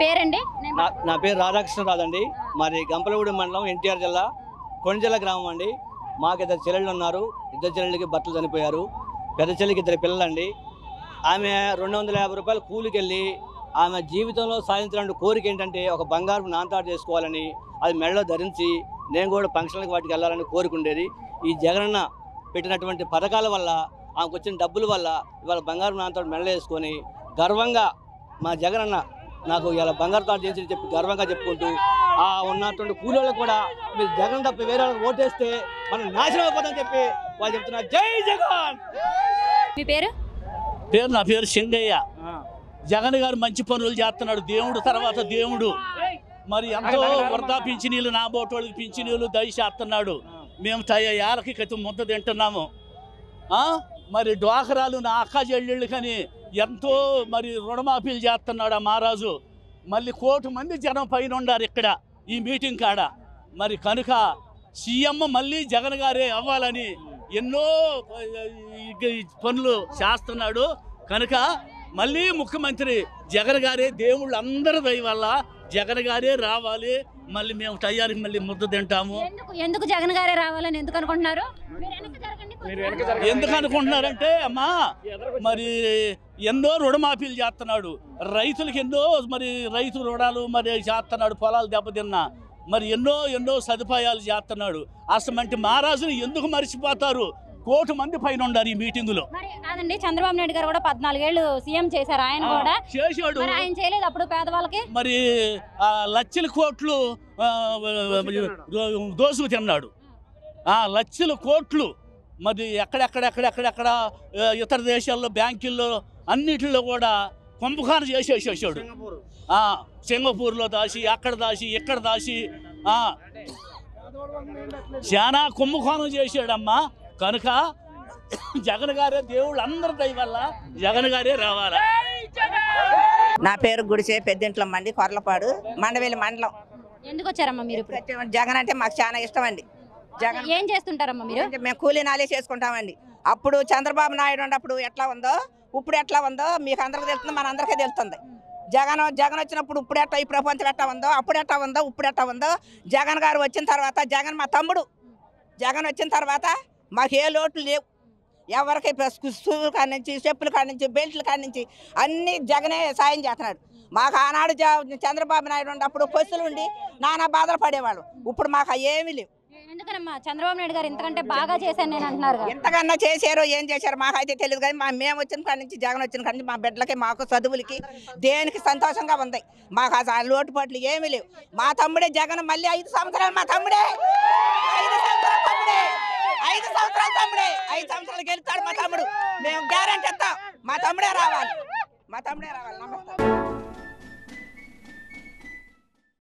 పేరండి? నా పేరు రాధాకృష్ణరాజు అండి. మరి గంపలగూడెం మండలం ఎన్టీఆర్ జిల్లా కొండజల్ల గ్రామం అండి. మాకు 2 చెల్లెళ్ళు ఉన్నారు. 2 చెల్లెళ్ళకి భర్తలు చనిపోయారు. పెద్ద చెల్లికి 2 పిల్లలండి. ఆమె 250 రూపాయలు కూలికి వెళ్ళి ఆమె జీవితంలో సాధించాలంటే కోరిక ఏంటంటే ఒక బంగారు నాంతాడు చేసుకోవాలని, అది మెడలో ధరించి నేను కూడా ఫంక్షన్లకు వాటికి వెళ్ళాలని కోరుకుండేది. ఈ జగనన్న పెట్టినటువంటి పథకాల వల్ల, ఆమెకు వచ్చిన డబ్బుల వల్ల ఇవాళ బంగారు నాంతాడు మెడలో వేసుకొని గర్వంగా మా జగనన్న నాకు ఇలా బంగారు తాడు చేసి చెప్పి గర్వంగా చెప్పుకుంటూ ఉన్నటువంటి కూలీలకు కూడా మీరు జగన్ తప్ప వేరే వాళ్ళకి ఓటేస్తే మనం నాశనం అయిపోతామని చెప్పి వాళ్ళు చెప్తున్నారు. జై జగన్. మీ పేరు? నా పేరు సింగయ్య. జగన్ గారు మంచి పనులు చేస్తున్నాడు. దేవుడు తర్వాత దేవుడు. మరి ఎంతో వృధా పింఛనీళ్ళు, నా బోటోళ్ళకి పింఛనీళ్ళు దయచేస్తున్నాడు. మేము ఏళ్ళకి కత్తి ముద్ద తింటున్నాము. మరి డ్వాకరాలు నా అక్క చెల్లెళ్ళకని ఎంతో మరి రుణమాఫీలు చేస్తున్నాడు ఆ మహారాజు. మళ్ళీ 1 కోటి మంది జనం పైన ఉన్నారు ఇక్కడ ఈ మీటింగ్ కాడ. మరి కనుక సీఎం మళ్ళీ జగన్ గారే అవ్వాలని ఎన్నో పనులు చేస్తున్నాడు. కనుక మళ్ళీ ముఖ్యమంత్రి జగన్ గారే. దేవుళ్ళు అందరి దయ వల్ల జగన్ గారే రావాలి. మళ్ళీ మేము టయానికి మళ్ళీ ముద్ద తింటాము. ఎందుకు జగన్ గారే రావాలని ఎందుకు అనుకుంటున్నారు? ఎందుకు అనుకుంటున్నారంటే అమ్మా, మరి ఎన్నో రుణమాఫీలు చేస్తున్నాడు. రైతులకి ఎన్నో మరి రైతు రుణాలు మరి చేస్తున్నాడు. పొలాలు దెబ్బతిన్నా మరి ఎన్నో సదుపాయాలు చేస్తున్నాడు. అసలు మహారాజుని ఎందుకు మర్చిపోతారు? 1 కోటి మంది పైన ఉన్నారు ఈ మీటింగులో. అదండి, చంద్రబాబు నాయుడు గారు కూడా 14 ఏళ్ళు సీఎం చేశారు. ఆయన కూడా చేశాడు. ఆయన చేయలేదు అప్పుడు పేదవాళ్ళకి? మరి లక్షల కోట్లు దోసుకు తిన్నాడు. లక్షల కోట్లు మరి ఎక్కడెక్కడ ఇతర దేశాల్లో బ్యాంకుల్లో అన్నిటిలో కూడా కుంభకారం చేసేసాడు. సింగపూర్లో దాచి, అక్కడ దాచి, ఇక్కడ దాచి చాలా కుంభకోణం చేశాడమ్మా. కనుక జగన్ గారే దేవుళ్ళు అందరి దయ వల్ల జగన్ గారే రావాలా. నా పేరు గుడిసే పెద్దింట్లో మండి, కొర్లపాడు, మండవేలి మండలం. ఎందుకు వచ్చారమ్మా మీరు? జగన్ అంటే మాకు చాలా ఇష్టం అండి. జగన్ ఏం చేస్తుంటారమ్మా మీరు? మేము కూలీనాలే చేసుకుంటామండి. అప్పుడు చంద్రబాబు నాయుడు ఉన్నప్పుడు ఎట్లా ఉందో ఇప్పుడు ఎట్లా ఉందో మీకు అందరికీ తెలుస్తుంది, మన అందరికీ తెలుస్తుంది. జగన్ వచ్చినప్పుడు ఇప్పుడు ఎట్లా, ఈ ప్రపంచం ఎట్లా ఉందో అప్పుడు ఎట్లా ఉందో ఇప్పుడు ఎట్లా ఉందో. జగన్ గారు వచ్చిన తర్వాత, జగన్ మా తమ్ముడు, జగన్ వచ్చిన తర్వాత మాకు ఏ లోట్లు లేవు. ఎవరికి షూలు కాడి నుంచి, చెప్పుల కాడి నుంచి, బెల్ట్ల కాడి నుంచి అన్నీ జగనే సాయం చేస్తున్నాడు. మాకు ఆనాడు చంద్రబాబు నాయుడు ఉన్నప్పుడు పసులు ఉండి నానా బాధలు పడేవాళ్ళు. ఇప్పుడు మాకు ఏమీ లేవు. ఎందుకనమ్మా చంద్రబాబు నాయుడు గారు ఇంతకంటే బాగా చేశాను నేను అంటున్నారు? ఎంతకన్నా చేశారో ఏం చేశారో మాకైతే తెలియదు. కానీ మేము వచ్చిన కాడి నుంచి, జగన్ వచ్చిన కాడి నుంచి మా బిడ్డలకి, మాకు చదువులకి, దేనికి సంతోషంగా ఉంది. మాకు అసలు లోటుపాట్లు ఏమీ లేవు. మా తమ్ముడే జగన్ మళ్ళీ 5 సంవత్సరాలు. మా తమ్ముడే 5 సంవత్సరాలు తమ్ముడే 5 సంవత్సరాలు తమ్ముడే 5 సంవత్సరాలు గెలుస్తాడు మా తమ్ముడు. మేము గ్యారెంటీ ఇస్తాం. మా తమ్ముడే రావాలి. నమస్తే.